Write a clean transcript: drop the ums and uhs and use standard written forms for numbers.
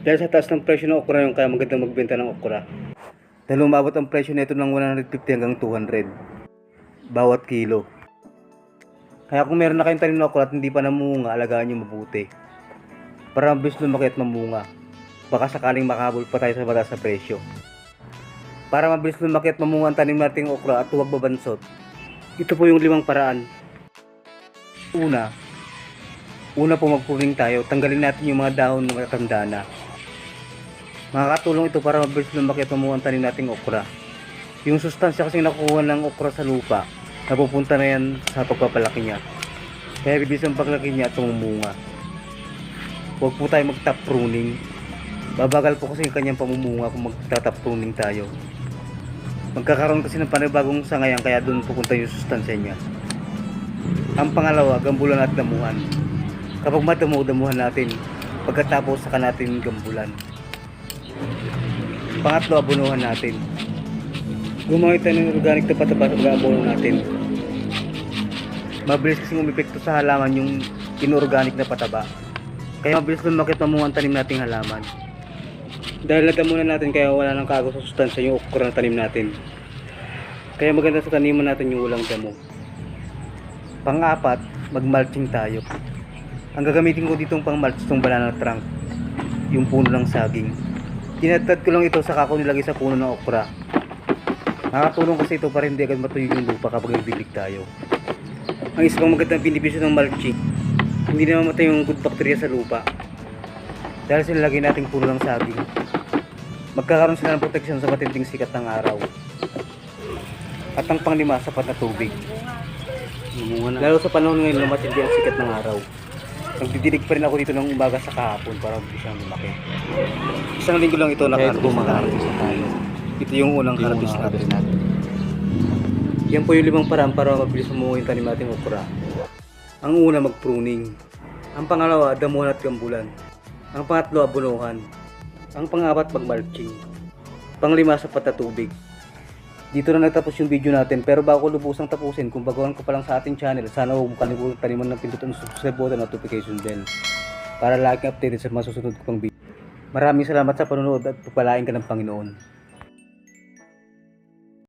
Dahil sa taas ng presyo ng okra yung kaya magandang magbenta ng okra. Dahil umabot ang presyo nito ng 150 hanggang 200 bawat kilo. Kaya kung meron na kayong tanim na okra at hindi pa namunga, alagaan nyo mabuti. Para mabilis lumaki at mamunga. Baka sakaling makahabol pa tayo sa mataas na presyo. Para mabilis lumaki at mamunga ang tanim nating okra at huwag babansot, ito po yung 5 paraan. Una po mag-pruning tayo. Tanggalin natin yung mga dahon na matanda na. Makakatulong ito para mabilis lumaki at mamunga ang tanim nating okra. Yung sustansya kasi nakukuha ng okra sa lupa, napupunta na yan sa pagpapalaki niya. Kaya bibilis ang paglaki niya at mamunga. Huwag po tayo mag-top pruning. Babagal po kasi yung kanyang pamumunga kung mag-top pruning tayo. Magkakaroon kasi ng panibagong sangayan kaya doon pupunta yung sustansya niya. Ang pangalawa, gambulan at damuhan. Kapag damuhan natin, pagkatapos saka natin gambulan. Pangatlo, abunuhan natin. Gumamit tayo ng organic na pataba sa pag-aabono natin. Mabilis kasing umepekto sa halaman yung inorganic na pataba. Kaya mabilis lumaki at mamunga ang tanim nating halaman. Dahil nadamunan natin kaya wala nang kaagos sa sustansya yung okra na tanim natin. Kaya maganda sa taniman natin yung walang damo. Pang-apat, mag-mulching tayo. Ang gagamitin ko ditong pang-mulch itong banana trunk, yung puno ng saging. Tinatad ko lang ito saka ko nilagay sa puno ng okra. Nakakatulong kasi ito para hindi agad matuyo yung lupa kapag nagdilig tayo. Ang isa pang magandang benepisyo ng mulching, hindi na mamatay yung good bacteria sa lupa. Dahil sinalagay nating puno ng saging, magkakaroon sila ng proteksyon sa matinding sikat ng araw. At ang panglima, sapat na tubig. Lalo sa panahon ngayon na matindi ang sikat ng araw. Nagdidilig pa rin ako dito ng umaga sa kahapon para mabilis siyang lumaki. Isang linggo lang ito nakaharvest na tayo. Ito yung unang harvest natin. Yan po yung 5 paraan para mabilis mamunga yung tanim nating okra. Ang una, mag-pruning. Ang pangalawa, damuhan at gambulan. Ang pangatlo, abunuhan. Ang pang-apat, mag-mulching. Panglima, sapat na tubig. Dito na nagtapos yung video natin, pero bago ko lubusang tapusin, kung baguhan ka pa lang sa ating channel, sana huwag mo kalimutan taniman ng pindutan ng subscribe button at notification bell para lagi updated sa mga susunod ko pang video. Maraming salamat sa panonood at pagpalain ka ng Panginoon.